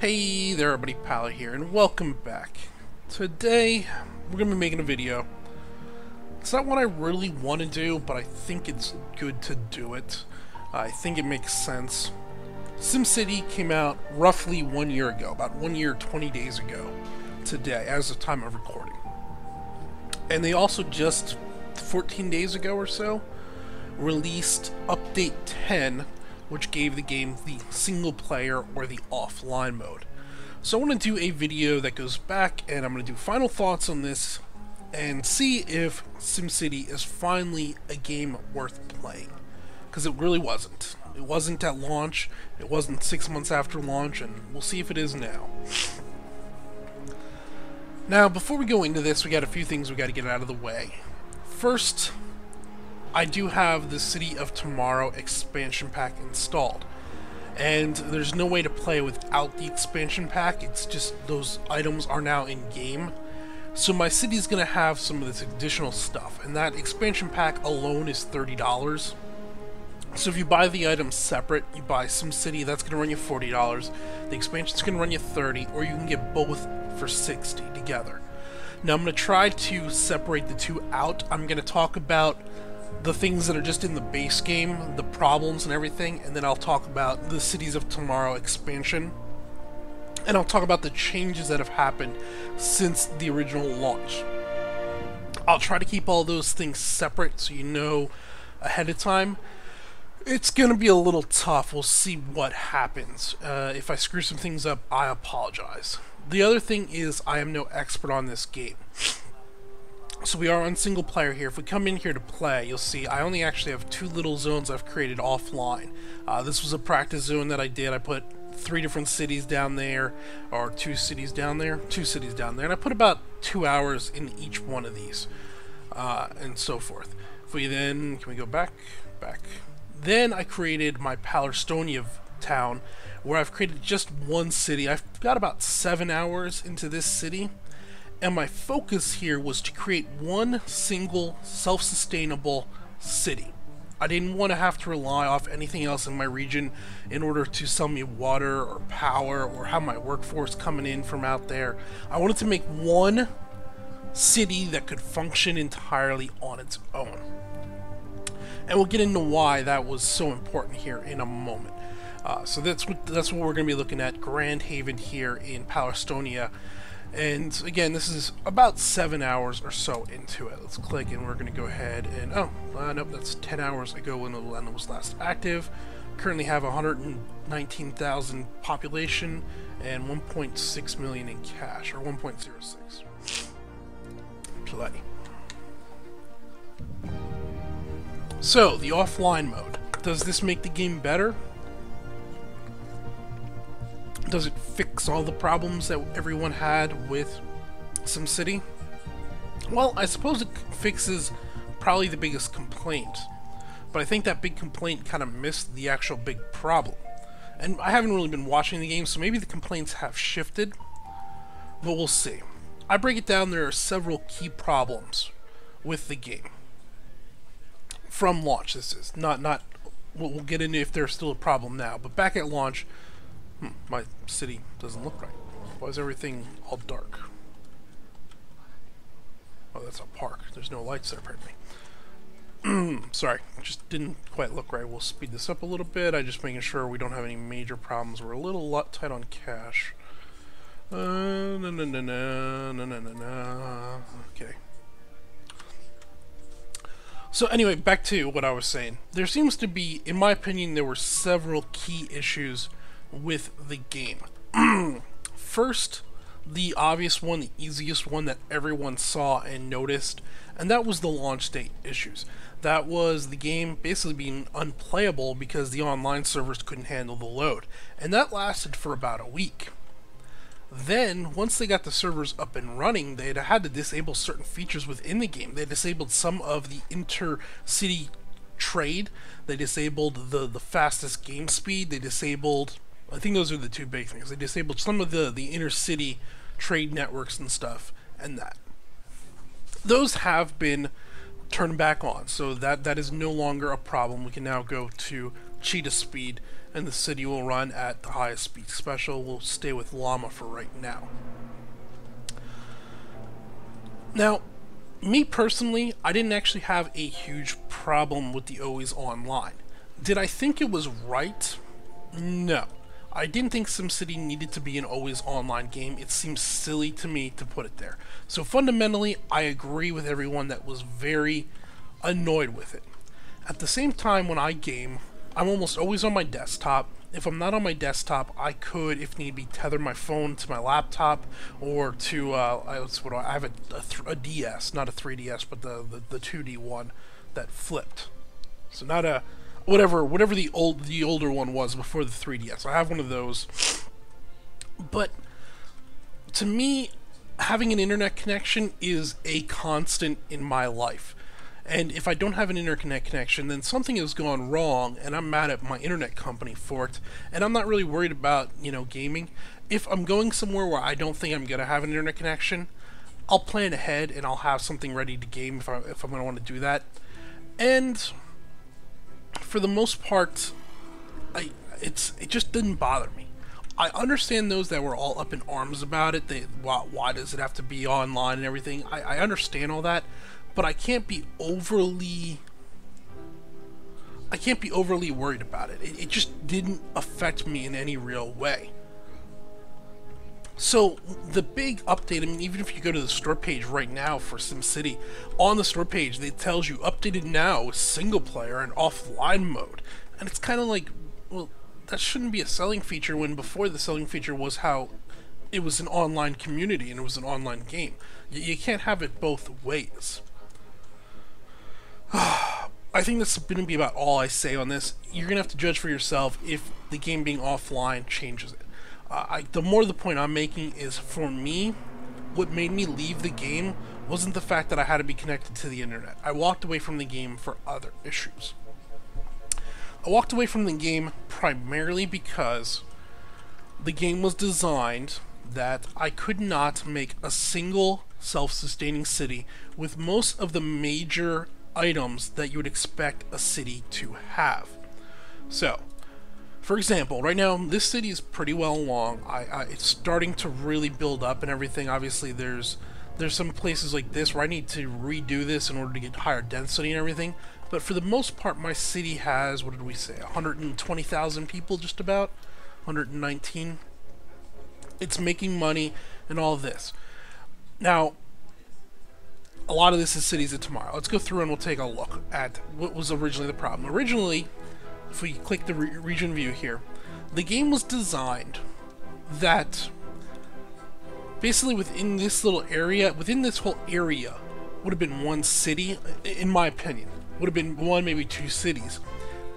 Hey there everybody, Pally here, and welcome back. Today, we're going to be making a video. It's not what I really want to do, but I think it's good to do it. I think it makes sense. SimCity came out roughly 1 year ago, about 1 year, 20 days ago today, as of time of recording. And they also just, 14 days ago or so, released Update 10, which gave the game the single player or the offline mode. So I want to do a video that goes back and I'm going to do final thoughts on this and see if SimCity is finally a game worth playing. Because it really wasn't. It wasn't at launch, it wasn't 6 months after launch, and we'll see if it is now. Now, before we go into this, we got a few things we got to get out of the way. First, I do have the City of Tomorrow expansion pack installed, and there's no way to play without the expansion pack. It's just those items are now in game, so my city is going to have some of this additional stuff, and that expansion pack alone is $30. So if you buy the items separate, you buy SimCity, that's going to run you $40, the expansion's going to run you $30, or you can get both for $60 together. Now I'm going to try to separate the two out. I'm going to talk about the things that are just in the base game, the problems and everything, and then I'll talk about the Cities of Tomorrow expansion, and I'll talk about the changes that have happened since the original launch. I'll try to keep all those things separate so you know ahead of time. It's going to be a little tough. We'll see what happens. If I screw some things up, I apologize. The other thing is I am no expert on this game. So we are on single player here. If we come in here to play, you'll see I only actually have 2 little zones I've created offline. This was a practice zone that I did. I put 3 different cities down there, or 2 cities down there, 2 cities down there, and I put about 2 hours in each one of these, and so forth. If we then, can we go back? Back. Then I created my Pallerstonia town, where I've created just one city. I've got about 7 hours into this city. And my focus here was to create one single self-sustainable city. I didn't want to have to rely off anything else in my region in order to sell me water or power or have my workforce coming in from out there. I wanted to make one city that could function entirely on its own. And we'll get into why that was so important here in a moment. So that's what we're going to be looking at, Grand Haven here in Pallerstonia. And again, this is about 7 hours or so into it. Let's click and we're going to go ahead and, nope, that's 10 hours ago when the land was last active. Currently have 119,000 population and 1.6 million in cash, or 1.06. Play. So, the offline mode. Does this make the game better? Does it fix all the problems that everyone had with SimCity? Well, I suppose it fixes probably the biggest complaint, but I think that big complaint kind of missed the actual big problem. And I haven't really been watching the game, so maybe the complaints have shifted, but we'll see. I break it down, there are several key problems with the game. From launch, this is. Not we'll get into if there's still a problem now, but back at launch, my city doesn't look right. Why is everything all dark? Oh, that's a park. There's no lights there, apparently. Sorry, just didn't quite look right. We'll speed this up a little bit. I'm just making sure we don't have any major problems. We're a little tight on cash. No. Okay. So anyway, back to what I was saying. There seems to be, in my opinion, there were several key issues with the game. First, the obvious one, the easiest one that everyone saw and noticed, and that was the launch date issues. That was the game basically being unplayable because the online servers couldn't handle the load, and that lasted for about a week. Then, once they got the servers up and running, they had to disable certain features within the game. They disabled some of the inter-city trade, they disabled the fastest game speed, they disabled, I think those are the 2 big things. They disabled some of the inner-city trade networks and stuff, and that. Those have been turned back on, so that is no longer a problem. We can now go to cheetah speed and the city will run at the highest speed special. We'll stay with llama for right now. Now, me personally, I didn't actually have a huge problem with the always online. Did I think it was right? No. I didn't think SimCity needed to be an always online game. It seems silly to me to put it there. So fundamentally, I agree with everyone that was very annoyed with it. At the same time, when I game, I'm almost always on my desktop. If I'm not on my desktop, I could, if need be, tether my phone to my laptop or to, I have a DS, not a 3DS, but the 2D one that flipped. So not a, whatever the older one was before the 3DS. I have one of those. But to me, having an internet connection is a constant in my life. And if I don't have an internet connection, then something has gone wrong, and I'm mad at my internet company for it. And I'm not really worried about, gaming. If I'm going somewhere where I don't think I'm going to have an internet connection, I'll plan ahead and I'll have something ready to game if I'm going to want to do that. And for the most part, it just didn't bother me. I understand those that were all up in arms about it. Why does it have to be online and everything? I understand all that. But I can't be overly worried about it. It just didn't affect me in any real way. So the big update, I mean, even if you go to the store page right now for SimCity, on the store page it tells you updated now with single player and offline mode. And it's kind of like, well, that shouldn't be a selling feature when before the selling feature was how it was an online community and it was an online game. You can't have it both ways. I think that's going to be about all I say on this. You're going to have to judge for yourself if the game being offline changes it. The more the point I'm making is, for me, what made me leave the game wasn't the fact that I had to be connected to the internet. I walked away from the game for other issues. I walked away from the game primarily because the game was designed that I could not make a single self-sustaining city with most of the major items that you would expect a city to have. So, for example, right now this city is pretty well along. It's starting to really build up and everything. Obviously, there's some places like this where I need to redo this in order to get higher density and everything. But for the most part, my city has, what did we say, 120,000 people, just about 119. It's making money and all of this. Now, a lot of this is cities of tomorrow. Let's go through and we'll take a look at what was originally the problem. Originally, if we click the region view here, the game was designed that basically within this little area, within this whole area, would have been one city, in my opinion. Would have been one, maybe two cities.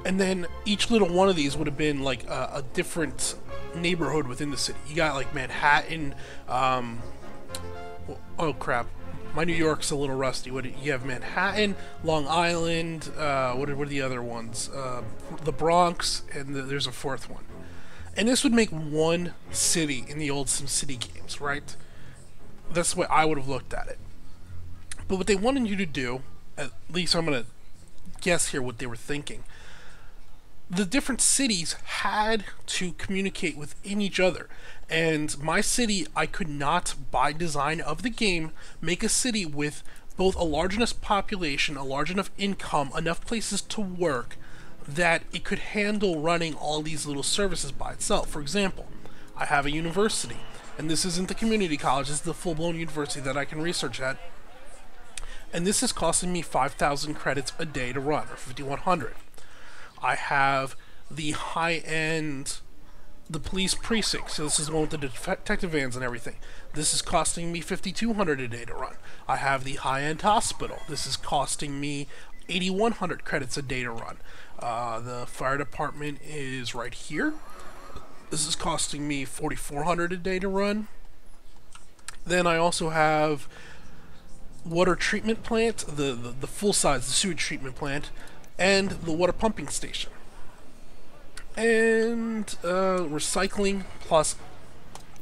And then each little one of these would have been like a different neighborhood within the city. You got like Manhattan, oh crap. My New York's a little rusty. You have Manhattan, Long Island, what are the other ones? The Bronx, and there's a fourth one. And this would make one city in the old SimCity games, right? That's the way I would have looked at it. But what they wanted you to do, at least I'm going to guess here what they were thinking, the different cities had to communicate within each other. And my city, I could not, by design of the game, make a city with both a large enough population, a large enough income, enough places to work, that it could handle running all these little services by itself. For example, I have a university, and this isn't the community college, this is the full-blown university that I can research at. And this is costing me 5,000 credits a day to run, or 5,100. I have the high-end, the police precinct, so this is the one with the detective vans and everything. This is costing me 5,200 a day to run. I have the high-end hospital. This is costing me 8,100 credits a day to run. The fire department is right here. This is costing me 4,400 a day to run. Then I also have water treatment plant, the full size, the sewage treatment plant, and the water pumping station. And recycling plus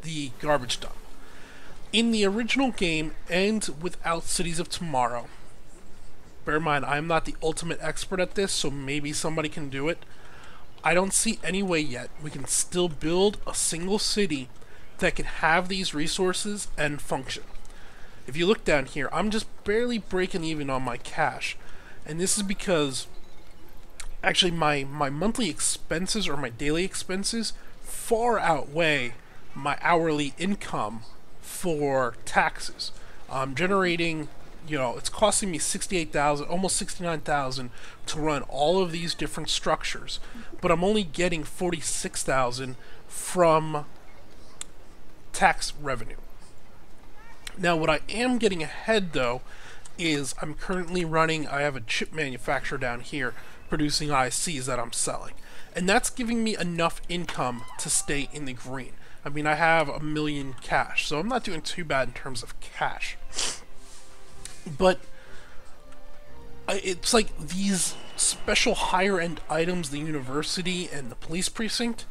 the garbage dump. In the original game and without Cities of Tomorrow, bear in mind, I'm not the ultimate expert at this, so maybe somebody can do it. I don't see any way yet we can still build a single city that can have these resources and function. If you look down here, I'm just barely breaking even on my cash. And this is because actually my monthly expenses or my daily expenses far outweigh my hourly income for taxes. I'm generating, it's costing me 68,000, almost 69,000 to run all of these different structures, but I'm only getting 46,000 from tax revenue. Now, what I am getting ahead, though, is I'm currently running, I have a chip manufacturer down here producing ICs that I'm selling. And that's giving me enough income to stay in the green. I mean, I have $1 million cash, so I'm not doing too bad in terms of cash. But it's like these special higher-end items, the university and the police precinct,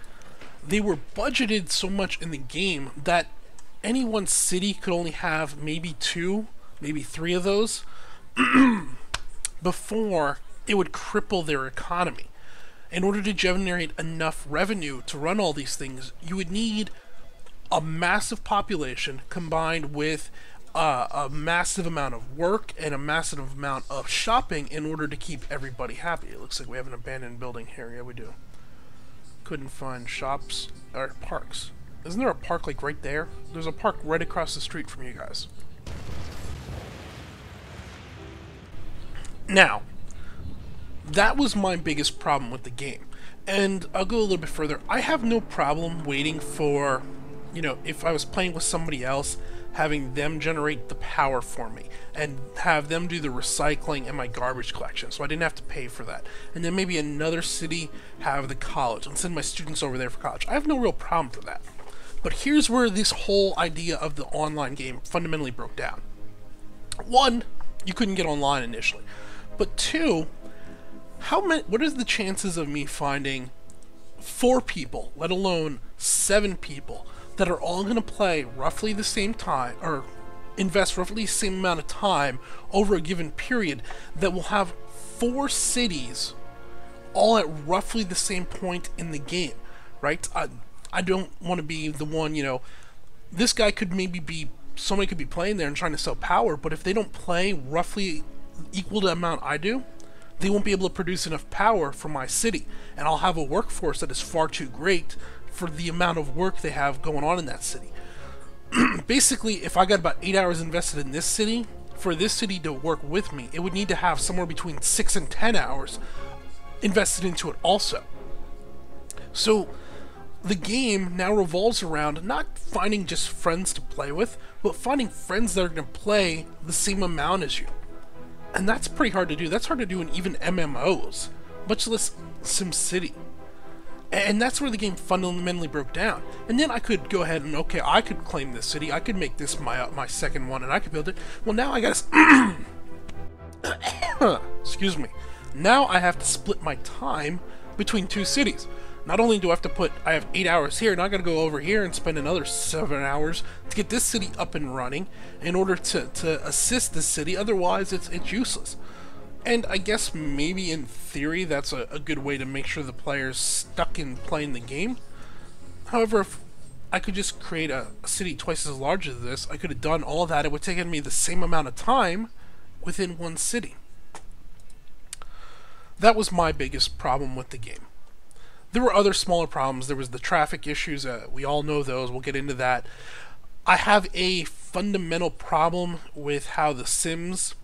they were budgeted so much in the game that any one city could only have maybe 2, maybe 3 of those before it would cripple their economy. In order to generate enough revenue to run all these things, you would need a massive population combined with a massive amount of work and a massive amount of shopping in order to keep everybody happy. It looks like we have an abandoned building here. Yeah, we do. Couldn't find shops or parks. Isn't there a park like right there? There's a park right across the street from you guys. Now, that was my biggest problem with the game. And I'll go a little bit further. I have no problem waiting for, if I was playing with somebody else, having them generate the power for me and have them do the recycling and my garbage collection, so I didn't have to pay for that. And then maybe another city have the college and send my students over there for college. I have no real problem for that. But here's where this whole idea of the online game fundamentally broke down. 1, you couldn't get online initially. But 2, what is the chances of me finding 4 people, let alone 7 people, that are all going to play roughly the same time, or invest roughly the same amount of time over a given period, that will have 4 cities all at roughly the same point in the game, right? I don't want to be the one, this guy could maybe be, somebody could be playing there and trying to sell power, but if they don't play roughly equal to the amount I do, they won't be able to produce enough power for my city, and I'll have a workforce that is far too great for the amount of work they have going on in that city. Basically, if I got about 8 hours invested in this city, for this city to work with me, it would need to have somewhere between 6 and 10 hours invested into it also. So the game now revolves around not finding just friends to play with, but finding friends that are going to play the same amount as you. And that's pretty hard to do. That's hard to do in even MMOs, much less SimCity. And that's where the game fundamentally broke down. And then I could go ahead and, okay, I could claim this city, I could make this my second one, and I could build it. Well, now I gotta... Excuse me. Now I have to split my time between 2 cities. Not only do I have to I have 8 hours here, now I gotta go over here and spend another 7 hours to get this city up and running in order to assist this city, otherwise it's useless. And I guess maybe in theory that's a good way to make sure the player's stuck in playing the game. However, if I could just create a city twice as large as this, I could have done all that. It would have taken me the same amount of time within one city. That was my biggest problem with the game. There were other smaller problems. There was the traffic issues. We all know those. We'll get into that. I have a fundamental problem with how the Sims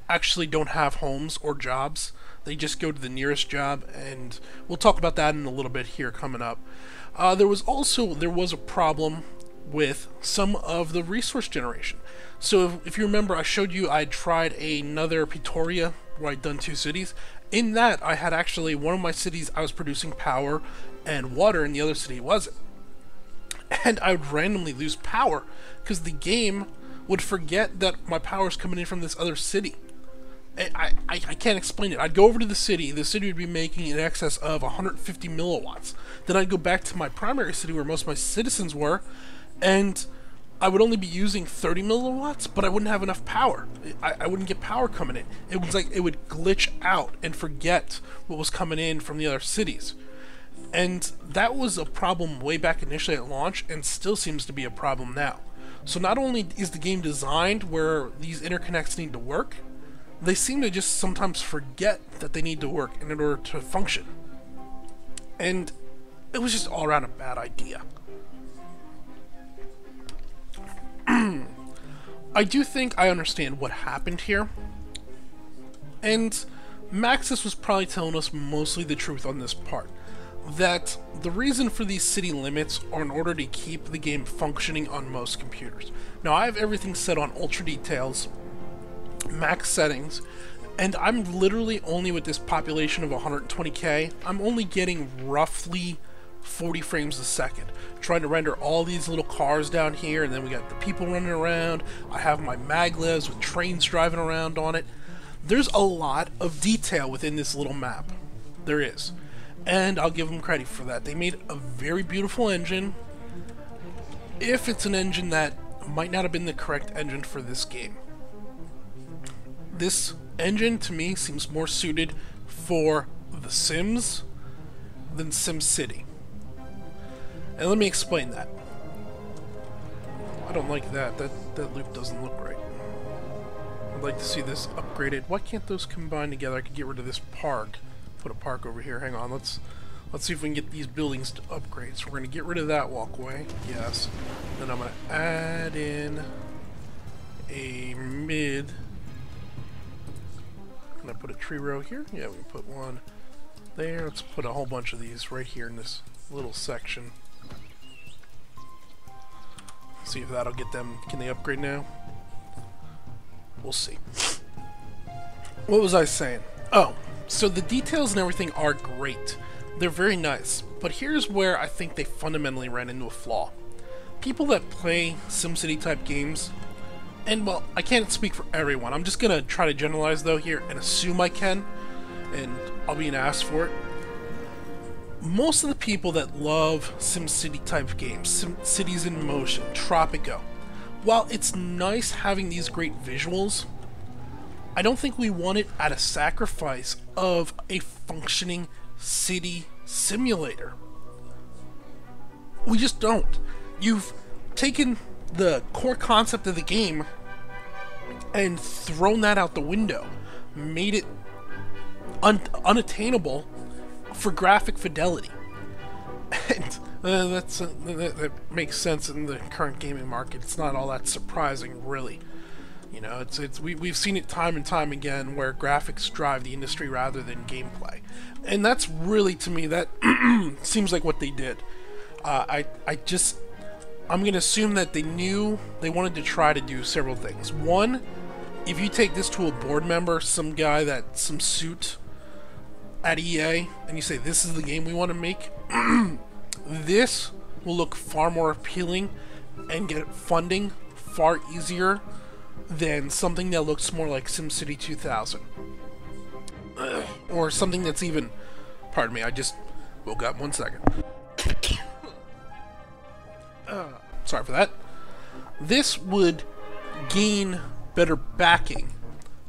actually don't have homes or jobs. They just go to the nearest job, and we'll talk about that in a little bit here coming up. There was a problem with some of the resource generation. So if you remember, I showed you I tried another Pretoria where I'd done 2 cities. In that, I had actually one of my cities I was producing power and water, and the other city wasn't. And I would randomly lose power because the game would forget that my power is coming in from this other city. I can't explain it. I'd go over to the city would be making in excess of 150 milliwatts. Then I'd go back to my primary city where most of my citizens were, and I would only be using 30 milliwatts, but I wouldn't have enough power. I wouldn't get power coming in. It was like it would glitch out and forget what was coming in from the other cities. And that was a problem way back initially at launch, and still seems to be a problem now. So not only is the game designed where these interconnects need to work, they seem to just sometimes forget that they need to work in order to function. And it was just all around a bad idea. I do think I understand what happened here. And Maxis was probably telling us mostly the truth on this part. That the reason for these city limits are in order to keep the game functioning on most computers. Now I have everything set on ultra details, max settings, and I'm literally only with this population of 120k, I'm only getting roughly 40 frames a second, trying to render all these little cars down here, and then we got the people running around. I have my maglevs with trains driving around on it. There's a lot of detail within this little map. There is. And I'll give them credit for that. They made a very beautiful engine. If it's an engine that might not have been the correct engine for this game. This engine, to me, seems more suited for The Sims than SimCity. And let me explain that. I don't like that. That loop doesn't look right. I'd like to see this upgraded. Why can't those combine together? I could get rid of this park. Put a park over here. Hang on. Let's see if we can get these buildings to upgrade. So we're going to get rid of that walkway. Yes. Then I'm going to add in a mid. Can I put a tree row here? Yeah, we can put one there. Let's put a whole bunch of these right here in this little section. See if that'll get them. Can they upgrade now? We'll see. What was I saying? Oh, so the details and everything are great. They're very nice. But here's where I think they fundamentally ran into a flaw. People that play SimCity type games, and well, I can't speak for everyone. I'm just gonna try to generalize though here and assume I can, and I'll be an ass for it. Most of the people that love SimCity type games, Cities in Motion, Tropico, while it's nice having these great visuals, I don't think we want it at a sacrifice of a functioning city simulator. We just don't. You've taken the core concept of the game and thrown that out the window, made it unattainable for graphic fidelity. And that makes sense in the current gaming market. It's not all that surprising, really. You know, we've seen it time and time again where graphics drive the industry rather than gameplay. And that's really, to me, that seems like what they did. I'm going to assume that they knew they wanted to try to do several things. One, if you take this to a board member, some guy some suit at EA, and you say, this is the game we want to make, this will look far more appealing and get funding far easier than something that looks more like SimCity 2000. Or something that's even... Pardon me, I just woke up. 1 second. Sorry for that. This would gain better backing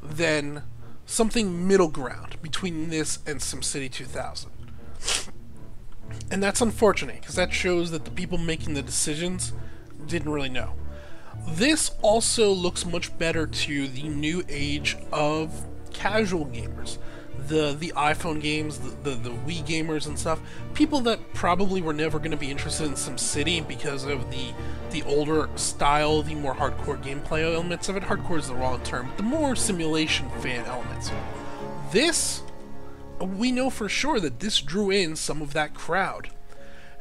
than something middle ground between this and SimCity 2000. And that's unfortunate, because that shows that the people making the decisions didn't really know. This also looks much better to the new age of casual gamers. The iPhone games, the Wii gamers and stuff. People that probably were never going to be interested in SimCity because of the older style, the more hardcore gameplay elements of it. Hardcore is the wrong term. The more simulation fan elements. This, we know for sure that this drew in some of that crowd.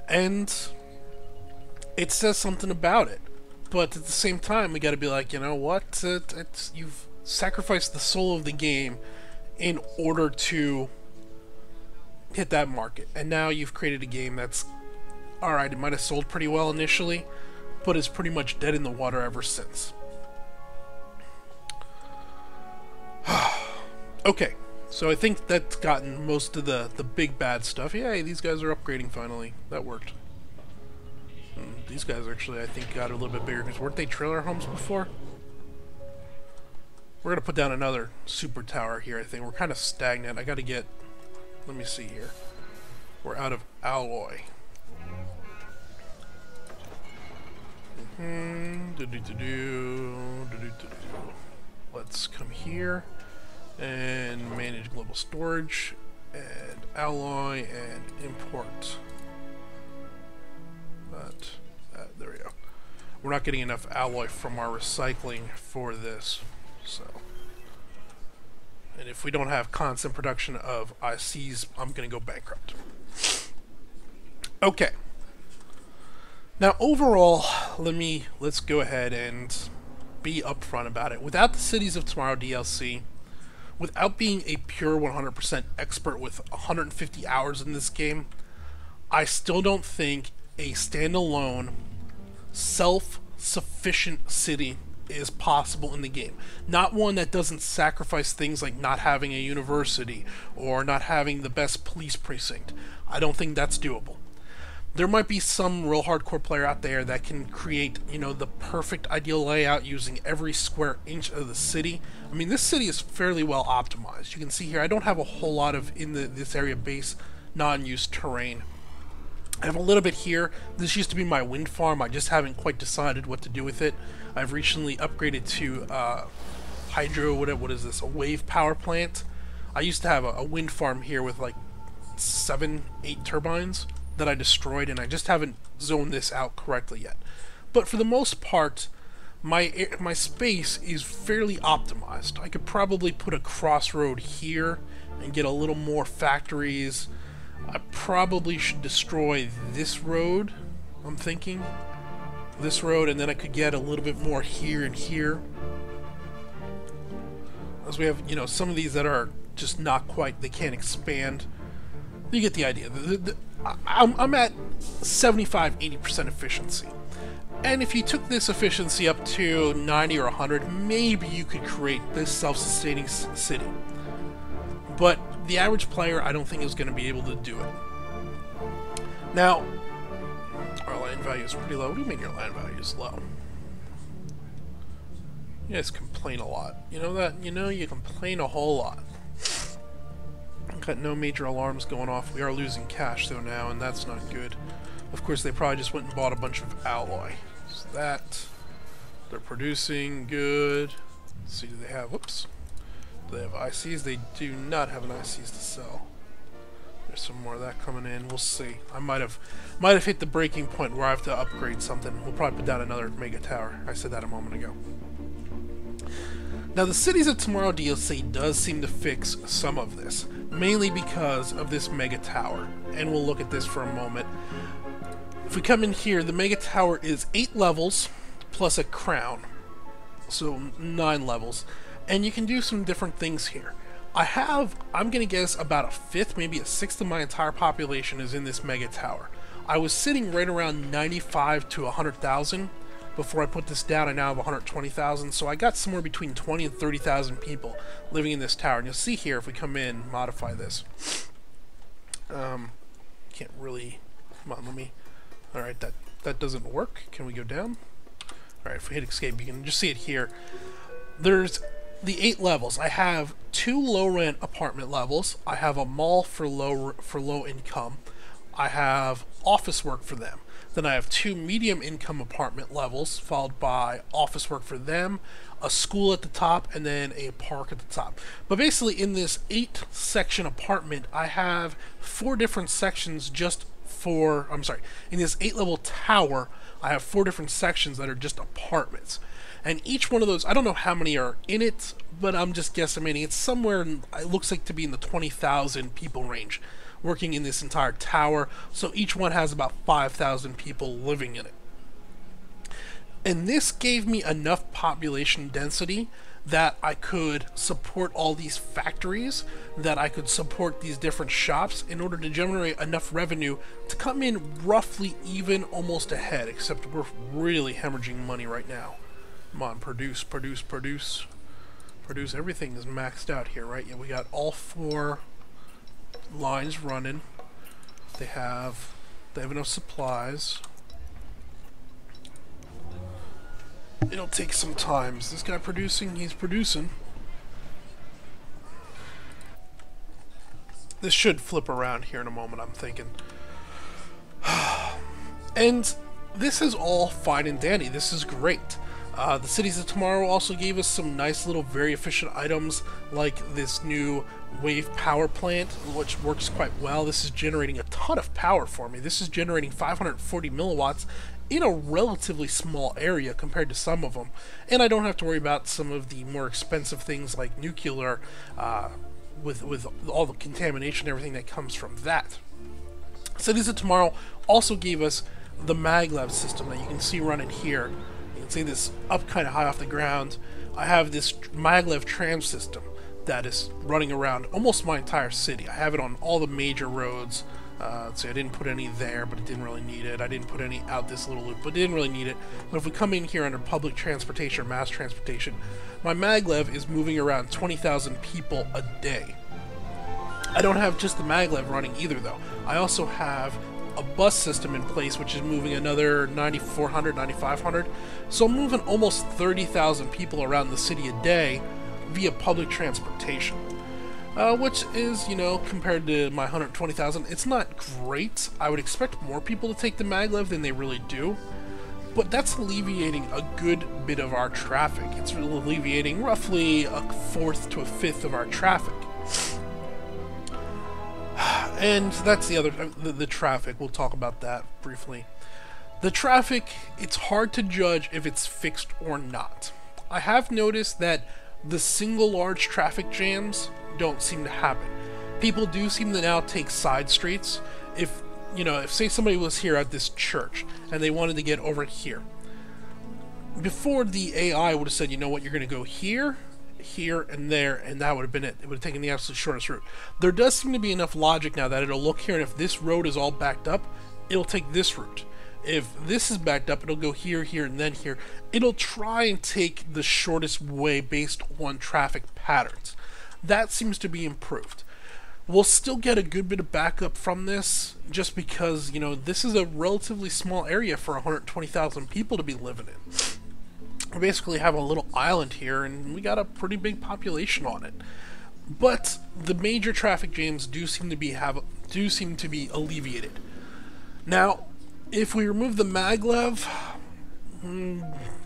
And it says something about it. But at the same time, we gotta be like, you know what? You've sacrificed the soul of the game in order to hit that market. And now you've created a game that's, alright, it might have sold pretty well initially, but it's pretty much dead in the water ever since. Okay, so I think that's gotten most of the big bad stuff. Yay, these guys are upgrading finally. That worked. These guys actually, I think, got a little bit bigger, because weren't they trailer homes before? We're going to put down another super tower here, I think. We're kind of stagnant. I got to get... Let me see here. We're out of alloy. Let's come here and manage global storage and alloy and import. There we go. We're not getting enough alloy from our recycling for this, so. And if we don't have constant production of ICs, I'm going to go bankrupt. Okay. Now overall, let's go ahead and be upfront about it. Without the Cities of Tomorrow DLC, without being a pure 100% expert with 150 hours in this game, I still don't think a standalone, self-sufficient city is possible in the game. Not one that doesn't sacrifice things like not having a university or not having the best police precinct. I don't think that's doable. There might be some real hardcore player out there that can create, you know, the perfect ideal layout using every square inch of the city. I mean, this city is fairly well optimized. You can see here, I don't have a whole lot of this area base non-used terrain. I have a little bit here. This used to be my wind farm. I just haven't quite decided what to do with it. I've recently upgraded to hydro, what is this, a wave power plant. I used to have a wind farm here with like 7, 8 turbines that I destroyed, and I just haven't zoned this out correctly yet. But for the most part, my space is fairly optimized. I could probably put a crossroad here and get a little more factories. I probably should destroy this road, I'm thinking. This road, and then I could get a little bit more here and here. As we have, you know, some of these that are just not quite, they can't expand. You get the idea. I'm at 75-80% efficiency. And if you took this efficiency up to 90 or 100, maybe you could create this self-sustaining city. But the average player, I don't think is going to be able to do it. Now, our land value is pretty low. What do you mean your land value is low? You guys complain a lot. You know that? You know, you complain a whole lot. Got no major alarms going off. We are losing cash though now, and that's not good. Of course, they probably just went and bought a bunch of alloy. So that they're producing good. Let's see, do they have? Whoops. Do they have ICs? They do not have an ICs to sell. There's some more of that coming in. We'll see. I might have hit the breaking point where I have to upgrade something. We'll probably put down another mega tower. I said that a moment ago. Now, the Cities of Tomorrow DLC does seem to fix some of this, mainly because of this mega tower, and we'll look at this for a moment. If we come in here, the mega tower is 8 levels plus a crown, so 9 levels, and you can do some different things here. I'm gonna guess about a fifth, maybe a sixth of my entire population is in this mega tower. I was sitting right around 95 to 100,000 before I put this down. I now have 120,000, so I got somewhere between 20 and 30,000 people living in this tower. And you'll see here, if we come in, modify this. Can't really, come on, let me, alright, that doesn't work. Can we go down? Alright, if we hit escape, you can just see it here. There's the 8 levels. I have 2 low rent apartment levels. I have a mall for low income. I have office work for them. Then I have 2 medium income apartment levels, followed by office work for them, a school at the top, and then a park at the top. But basically, in this 8 section apartment, I have 4 different sections just for, in this 8 level tower, I have 4 different sections that are just apartments. And each one of those, I don't know how many are in it, but I'm just guesstimating. It's somewhere, it looks like to be in the 20,000 people range working in this entire tower, so each one has about 5,000 people living in it. And this gave me enough population density that I could support all these factories, that I could support these different shops in order to generate enough revenue to come in roughly even, almost ahead, except we're really hemorrhaging money right now. Come on, produce. Everything is maxed out here, right? Yeah, we got all 4 lines running. They have enough supplies. It'll take some time. Is this guy producing? He's producing. This should flip around here in a moment, I'm thinking. And this is all fine and dandy. This is great. The Cities of Tomorrow also gave us some nice little very efficient items like this new wave power plant, which works quite well. This is generating a ton of power for me. This is generating 540 milliwatts in a relatively small area compared to some of them. And I don't have to worry about some of the more expensive things like nuclear with all the contamination and everything that comes from that. Cities of Tomorrow also gave us the maglev system that you can see running here. You can see this up kind of high off the ground. I have this maglev tram system that is running around almost my entire city. I have it on all the major roads. Let's see, I didn't put any there, but it didn't really need it. I didn't put any out this little loop, but it didn't really need it. But if we come in here under public transportation or mass transportation, my maglev is moving around 20,000 people a day. I don't have just the maglev running either, though. I also have a bus system in place which is moving another 9,400, 9,500. So I'm moving almost 30,000 people around the city a day via public transportation. Which is, you know, compared to my 120,000, it's not great. I would expect more people to take the maglev than they really do. But that's alleviating a good bit of our traffic. It's alleviating roughly a fourth to a fifth of our traffic. And that's the traffic. We'll talk about that briefly. The traffic, it's hard to judge if it's fixed or not. I have noticed that the single large traffic jams don't seem to happen. People do seem to now take side streets. If say somebody was here at this church and they wanted to get over here, before the AI would have said, you know what, you're going to go here, here, and there, and that would have been it. It would have taken the absolute shortest route. There does seem to be enough logic now that it'll look here, and if this road is all backed up, it'll take this route. If this is backed up, it'll go here, here, and then here. It'll try and take the shortest way based on traffic patterns. That seems to be improved. We'll still get a good bit of backup from this, just because, you know, this is a relatively small area for 120,000 people to be living in. We basically have a little island here, and we got a pretty big population on it. But the major traffic jams do seem to be alleviated. Now, if we remove the maglev,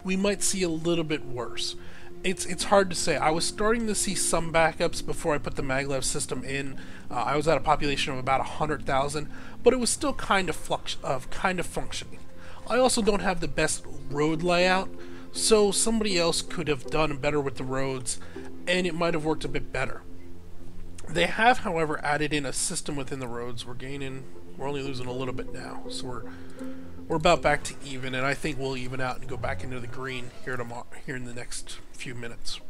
we might see a little bit worse. It's hard to say. I was starting to see some backups before I put the maglev system in. I was at a population of about 100,000, but it was still kind of functioning. I also don't have the best road layout, so somebody else could have done better with the roads, and it might have worked a bit better. They have, however, added in a system within the roads. We're only losing a little bit now, so we're about back to even, and I think we'll even out and go back into the green here in the next few minutes.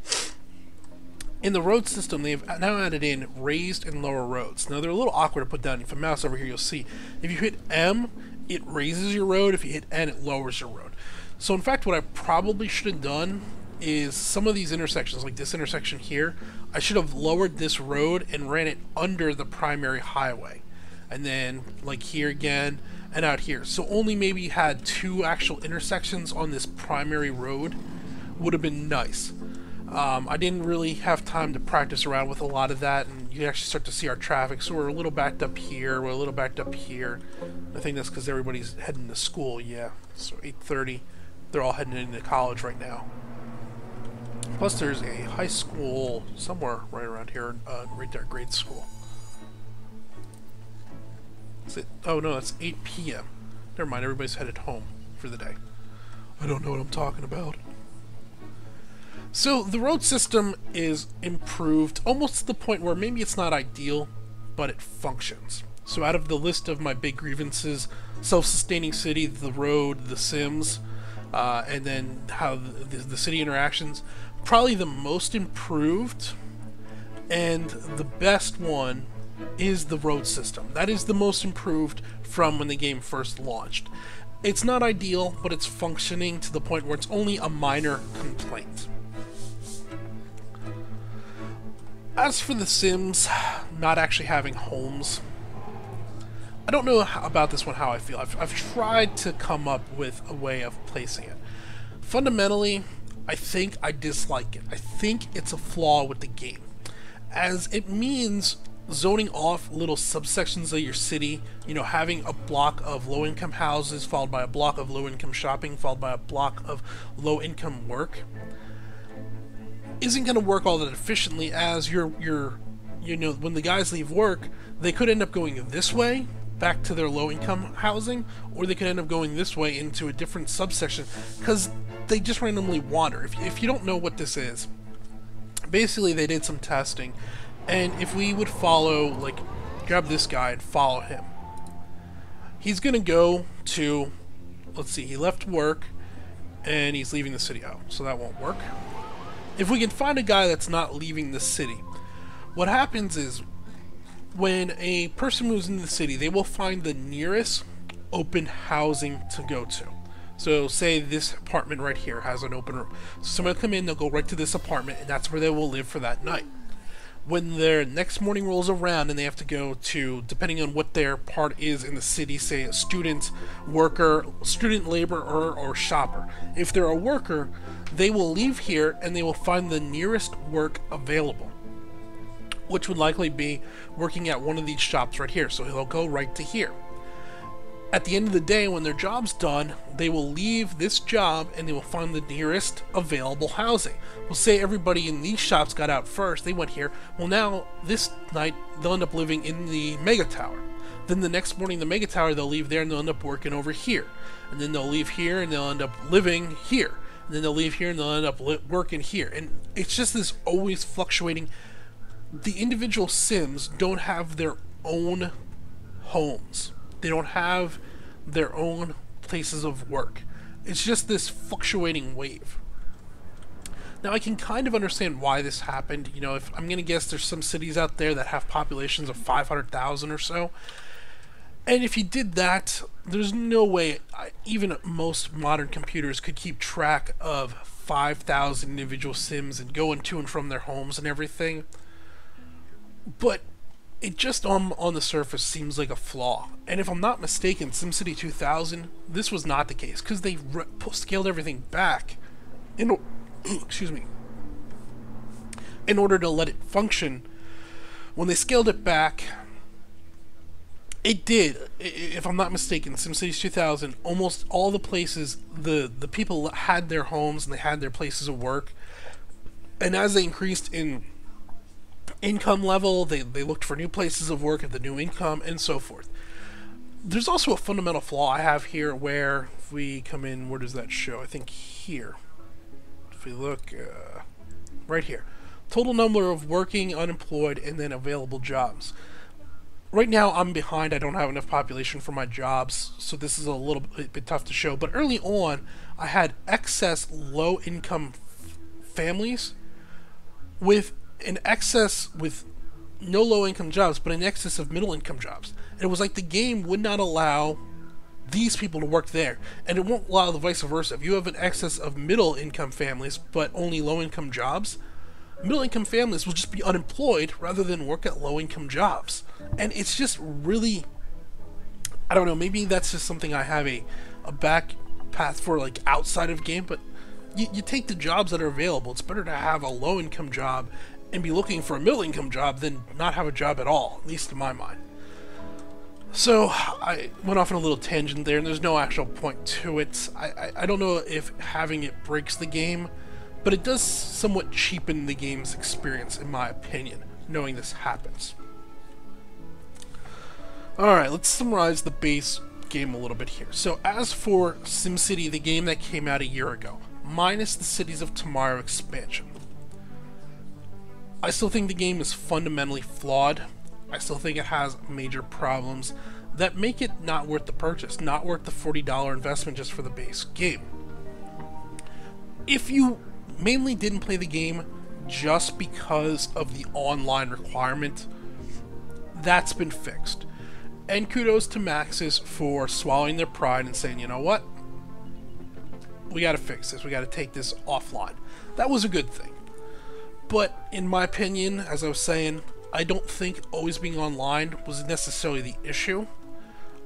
In the road system, they've now added in raised and lower roads. Now, they're a little awkward to put down. If I mouse over here, you'll see if you hit M, it raises your road. If you hit N, it lowers your road. So, in fact, what I probably should have done is some of these intersections, like this intersection here, I should have lowered this road and ran it under the primary highway. And then, like here again, and out here. So only maybe had 2 actual intersections on this primary road would have been nice. I didn't really have time to practice around with a lot of that, and you actually start to see our traffic. So we're a little backed up here, we're a little backed up here. I think that's because everybody's heading to school, yeah. So 8:30, they're all heading into college right now. Plus there's a high school somewhere right around here, right there, grade school. Oh no, that's 8 p.m. Never mind, everybody's headed home for the day. I don't know what I'm talking about. So the road system is improved almost to the point where maybe it's not ideal, but it functions. So out of the list of my big grievances, self-sustaining city, the road, the Sims, and then how the city interactions, probably the most improved and the best one is the road system. That is the most improved from when the game first launched. It's not ideal, but it's functioning to the point where it's only a minor complaint. As for the Sims not actually having homes, I don't know about this one how I feel. I've tried to come up with a way of placing it. Fundamentally, I think I dislike it. I think it's a flaw with the game, as it means zoning off little subsections of your city, you know, having a block of low-income houses followed by a block of low-income shopping followed by a block of low-income work, isn't going to work all that efficiently, as you know, when the guys leave work, they could end up going this way back to their low-income housing, or they could end up going this way into a different subsection because they just randomly wander. If you don't know what this is, basically they did some testing, and if we would follow, like, grab this guy and follow him, he's gonna go to, let's see, he left work and he's leaving the city. Oh, so that won't work. If we can find a guy that's not leaving the city, what happens is when a person moves into the city, they will find the nearest open housing to go to. So say this apartment right here has an open room. So someone will come in, they'll go right to this apartment, and that's where they will live for that night. When their next morning rolls around and they have to go to, depending on what their part is in the city, say a student, worker, student laborer, or shopper. If they're a worker, they will leave here and they will find the nearest work available, which would likely be working at one of these shops right here. So he'll go right to here. At the end of the day, when their job's done, they will leave this job and they will find the nearest available housing. We'll say everybody in these shops got out first, they went here. Well, now, this night, they'll end up living in the Mega Tower. Then the next morning, the Mega Tower, they'll leave there and they'll end up working over here. And then they'll leave here and they'll end up living here. And then they'll leave here and they'll end up working here. And it's just this always fluctuating. The individual Sims don't have their own homes. They don't have their own places of work. It's just this fluctuating wave. Now, I can kind of understand why this happened. You know, if I'm going to guess there's some cities out there that have populations of 500,000 or so. And if you did that, there's no way even most modern computers could keep track of 5,000 individual Sims and going to and from their homes and everything. But it just on the surface seems like a flaw. And if I'm not mistaken, SimCity 2000, this was not the case, because they scaled everything back excuse me, in order to let it function. When they scaled it back, it did, if I'm not mistaken, SimCity 2000, almost all the places, the people had their homes and they had their places of work, and as they increased in income level, they looked for new places of work at the new income, and so forth. There's also a fundamental flaw I have here where, if we come in, where does that show? I think here. If we look right here, total number of working, unemployed, and then available jobs. Right now I'm behind. I don't have enough population for my jobs, so this is a little bit tough to show. But early on, I had excess low-income families with an excess with no low-income jobs, but an excess of middle-income jobs. And it was like the game would not allow these people to work there, and it won't allow the vice versa. If you have an excess of middle-income families, but only low-income jobs, middle-income families will just be unemployed rather than work at low-income jobs. And it's just really, I don't know, maybe that's just something I have a back path for, like, outside of game, but you take the jobs that are available. It's better to have a low-income job and be looking for a middle-income job than not have a job at all, at least in my mind. So, I went off on a little tangent there, and there's no actual point to it. I don't know if having it breaks the game, but it does somewhat cheapen the game's experience, in my opinion, knowing this happens. Alright, let's summarize the base game a little bit here. So, as for SimCity, the game that came out a year ago, minus the Cities of Tomorrow expansion, I still think the game is fundamentally flawed. I still think it has major problems that make it not worth the purchase, not worth the $40 investment just for the base game. If you mainly didn't play the game just because of the online requirement, that's been fixed. And kudos to Maxis for swallowing their pride and saying, you know what? We gotta fix this, we gotta take this offline. That was a good thing. But in my opinion, as I was saying, I don't think always being online was necessarily the issue,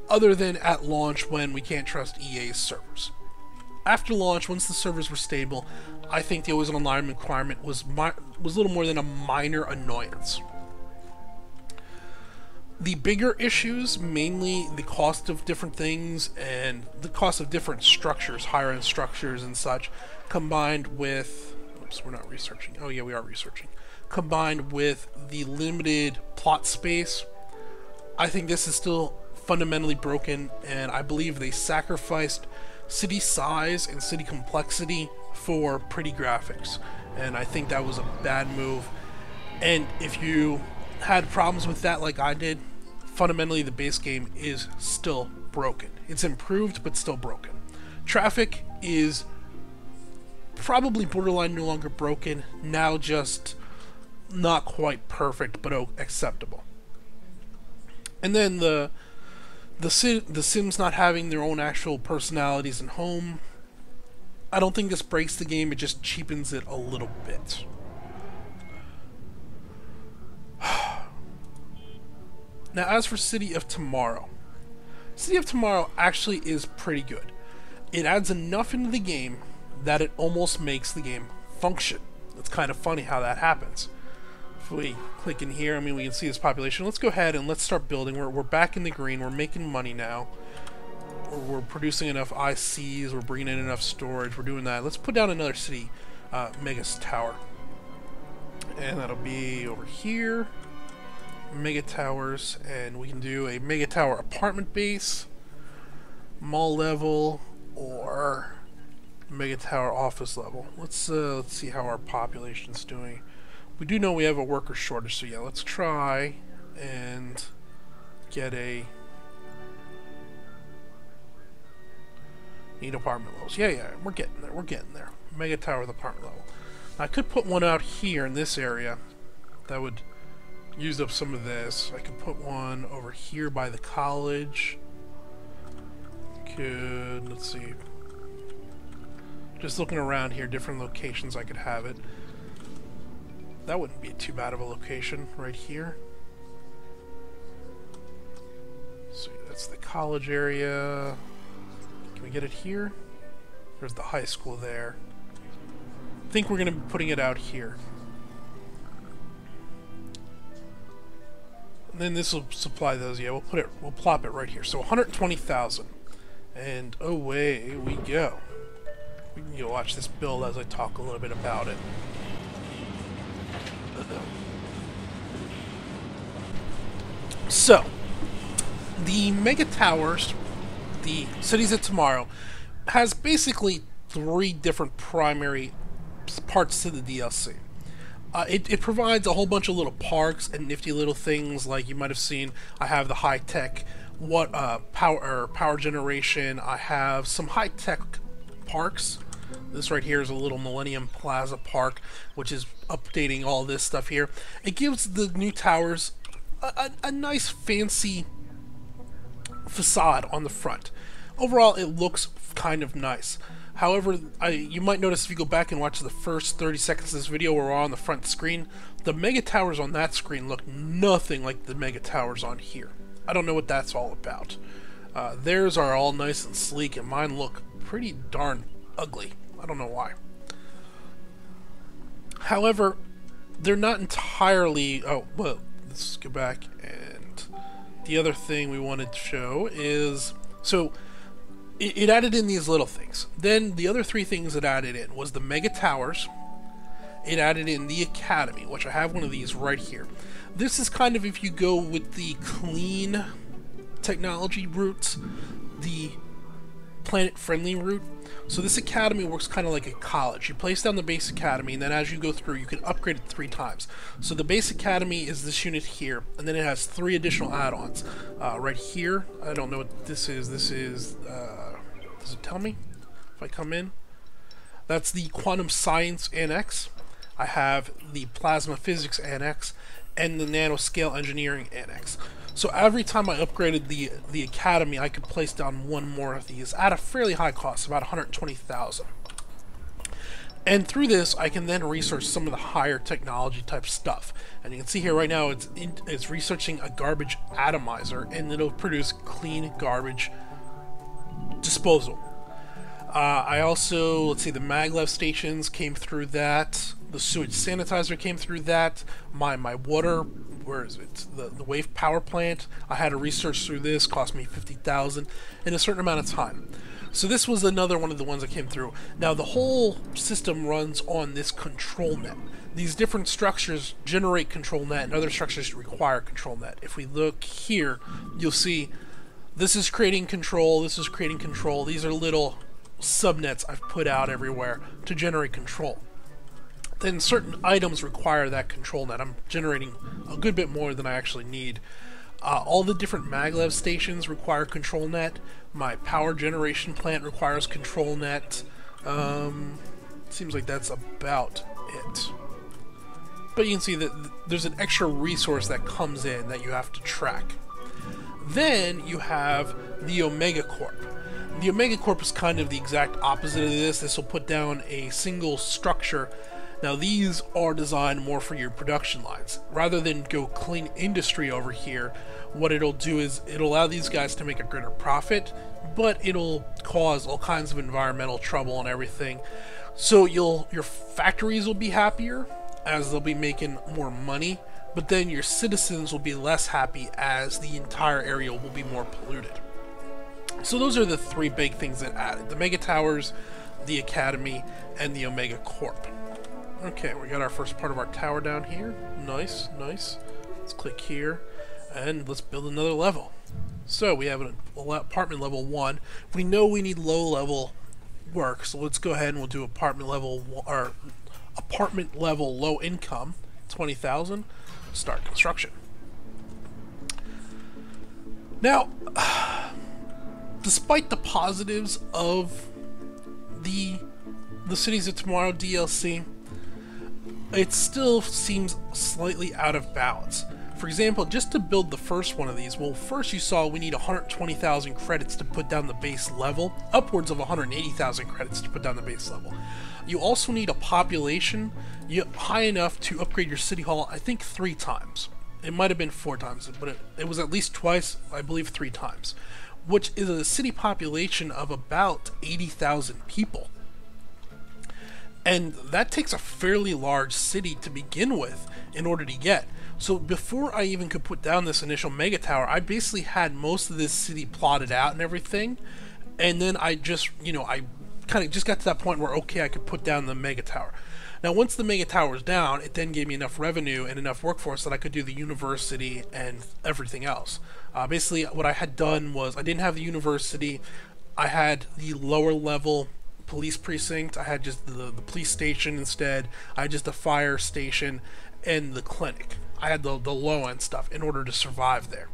other than at launch when we can't trust EA's servers. After launch, once the servers were stable, I think the always online requirement was a little more than a minor annoyance. The bigger issues, mainly the cost of different things and the cost of different structures, higher-end structures and such, combined with... Oops, we're not researching. Oh yeah, we are researching. Combined with the limited plot space, I think this is still fundamentally broken, and I believe they sacrificed city size and city complexity for pretty graphics, and I think that was a bad move. And if you had problems with that like I did, fundamentally the base game is still broken. It's improved, but still broken. Traffic is probably borderline no longer broken, now just not quite perfect, but acceptable. And then the Sims not having their own actual personalities and home, I don't think this breaks the game, it just cheapens it a little bit. Now, as for City of Tomorrow, City of Tomorrow actually is pretty good. It adds enough into the game that it almost makes the game function. It's kind of funny how that happens. If we click in here, I mean, we can see this population. Let's go ahead and let's start building. We're back in the green. We're making money now. We're producing enough ICs. We're bringing in enough storage. We're doing that. Let's put down another city, Megas Tower. And that'll be over here. Mega Towers. And we can do a Mega Tower apartment base, mall level, or Mega Tower office level. Let's see how our population's doing. We do know we have a worker shortage, so yeah, let's try and get a... Need apartment levels. Yeah, we're getting there. We're getting there. Mega Tower with apartment level. I could put one out here in this area. That would use up some of this. I could put one over here by the college. Could, let's see. Just looking around here, different locations I could have it. That wouldn't be too bad of a location right here. So that's the college area. Can we get it here? There's the high school there. I think we're going to be putting it out here. And then this will supply those. Yeah, we'll plop it right here. So 120,000. And away we go. We can go watch this build as I talk a little bit about it. So, the Mega Towers, the Cities of Tomorrow, has basically 3 different primary parts to the DLC. It provides a whole bunch of little parks and nifty little things, like you might have seen. I have the high-tech power generation. I have some high-tech parks. This right here is a little Millennium Plaza Park, which is updating all this stuff here. It gives the new towers a nice fancy facade on the front. Overall, it looks kind of nice. However, you might notice if you go back and watch the first 30 seconds of this video where we're on the front screen, the Mega Towers on that screen look nothing like the Mega Towers on here. I don't know what that's all about. Theirs are all nice and sleek, and mine look pretty darn ugly. I don't know why. However, they're not entirely... Oh, well, let's go back, and the other thing we wanted to show is... So, it added in these little things. Then, the other 3 things it added in was the Mega Towers. It added in the Academy, which I have one of these right here. This is kind of, if you go with the clean technology routes, the planet-friendly route. So this academy works kind of like a college. You place down the base academy, and then as you go through, you can upgrade it 3 times. So the base academy is this unit here, and then it has 3 additional add-ons. Right here, I don't know what this is. This is, does it tell me if I come in? That's the Quantum Science Annex. I have the Plasma Physics Annex, and the Nanoscale Engineering Annex. So every time I upgraded the Academy, I could place down 1 more of these at a fairly high cost, about 120,000. And through this, I can then research some of the higher technology type stuff. And you can see here right now, it's researching a garbage atomizer, and it'll produce clean garbage disposal. I also, let's see, the maglev stations came through that. The sewage sanitizer came through that. My water where is it? The wave power plant. I had to research through this, cost me 50,000 in a certain amount of time. So this was another one of the ones that came through. Now the whole system runs on this control net. These different structures generate control net, and other structures require control net. If we look here, you'll see this is creating control, this is creating control. These are little subnets I've put out everywhere to generate control. Then certain items require that control net. I'm generating a good bit more than I actually need. All the different maglev stations require control net. My power generation plant requires control net. Seems like that's about it. But you can see that there's an extra resource that comes in that you have to track. Then you have the Omega Corp. The Omega Corp is kind of the exact opposite of this. This will put down a single structure. Now these are designed more for your production lines. Rather than go clean industry over here, what it'll do is it'll allow these guys to make a greater profit, but it'll cause all kinds of environmental trouble and everything. So your factories will be happier, as they'll be making more money, but then your citizens will be less happy as the entire area will be more polluted. So those are the three big things that added: the Mega Towers, the Academy, and the Omega Corp. Okay, we got our first part of our tower down here. Nice, nice. Let's click here, and let's build another level. So we have an apartment level 1. We know we need low level work, so let's go ahead and we'll do apartment level low income, 20,000. Start construction. Now, despite the positives of the Cities of Tomorrow DLC, it still seems slightly out of balance. For example, just to build the first one of these, well, first you saw we need 120,000 credits to put down the base level, upwards of 180,000 credits to put down the base level. You also need a population high enough to upgrade your city hall, I think 3 times. It might have been 4 times, but it was at least twice, I believe 3 times, which is a city population of about 80,000 people. And that takes a fairly large city to begin with in order to get. So before I even could put down this initial mega tower, I basically had most of this city plotted out and everything. And then I just, I kind of just got to that point where, okay, I could put down the mega tower. Now, once the mega tower was down, it then gave me enough revenue and enough workforce that I could do the university and everything else. Basically, what I had done was I didn't have the university. I had the lower level police precinct. I had just the police station instead. I had just the fire station and the clinic. I had the low end stuff in order to survive there.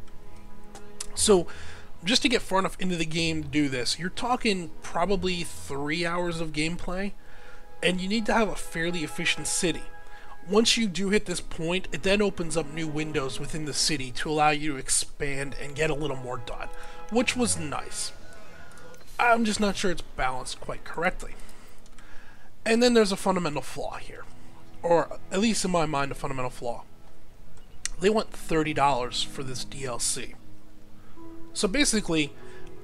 So just to get far enough into the game to do this, you're talking probably 3 hours of gameplay, and you need to have a fairly efficient city. Once you do hit this point, it then opens up new windows within the city to allow you to expand and get a little more done, which was nice. I'm just not sure it's balanced quite correctly. And then there's a fundamental flaw here, or at least in my mind a fundamental flaw. They want $30 for this DLC. So basically,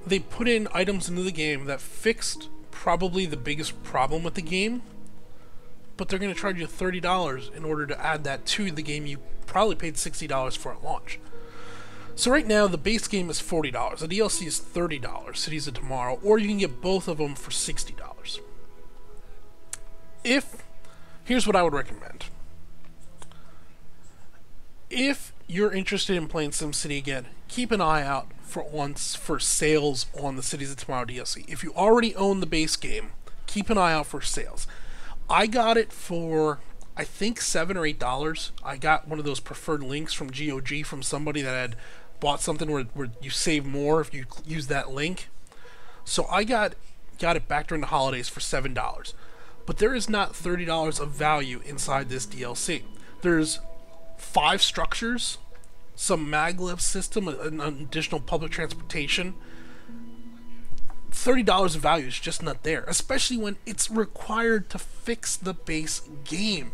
they put in items into the game that fixed probably the biggest problem with the game, but they're going to charge you $30 in order to add that to the game you probably paid $60 for at launch. So right now, the base game is $40. The DLC is $30, Cities of Tomorrow, or you can get both of them for $60. Here's what I would recommend. If you're interested in playing SimCity again, keep an eye out for sales on the Cities of Tomorrow DLC. If you already own the base game, keep an eye out for sales. I got it for, I think, $7 or $8. I got one of those preferred links from GOG from somebody that had bought something where you save more if you use that link. So I got it back during the holidays for $7. But there is not $30 of value inside this DLC. There's 5 structures, some maglev system, an additional public transportation. $30 of value is just not there, especially when it's required to fix the base game.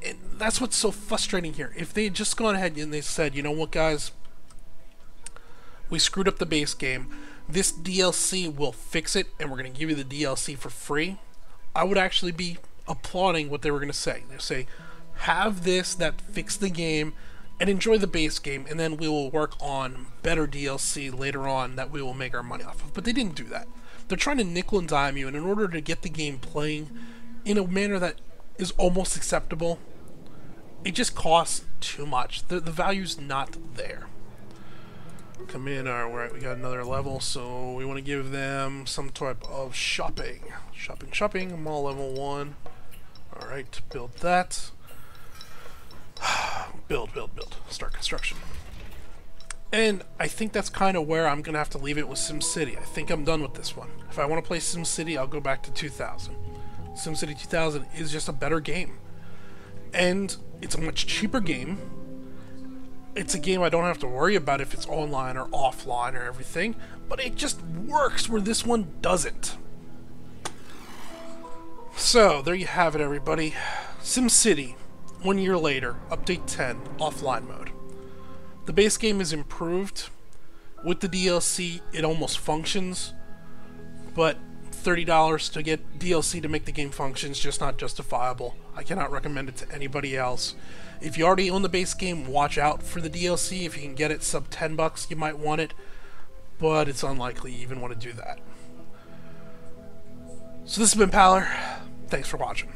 And that's what's so frustrating here. If they had just gone ahead and they said, you know what, guys, we screwed up the base game, this DLC will fix it, and we're going to give you the DLC for free, I would actually be applauding what they were going to say. They say, have this that fixed the game, and enjoy the base game, and then we will work on better DLC later on that we will make our money off of. But they didn't do that. They're trying to nickel and dime you, and in order to get the game playing in a manner that is almost acceptable, it just costs too much. The value's not there. Come in, alright, we got another level, so we want to give them some type of shopping. Shopping, I'm all level 1. Alright, build that. Build. Start construction. And I think that's kind of where I'm going to have to leave it with SimCity. I think I'm done with this one. If I want to play SimCity, I'll go back to 2000. SimCity 2000 is just a better game. And it's a much cheaper game. It's a game I don't have to worry about if it's online or offline or everything, but it just works where this one doesn't. So, there you have it, everybody. SimCity, 1 year later, update 10, offline mode. The base game is improved. With the DLC, it almost functions, but $30 to get DLC to make the game function is just not justifiable. I cannot recommend it to anybody else. If you already own the base game, watch out for the DLC. If you can get it sub $10, you might want it, but it's unlikely you even want to do that. So this has been Paler. Thanks for watching.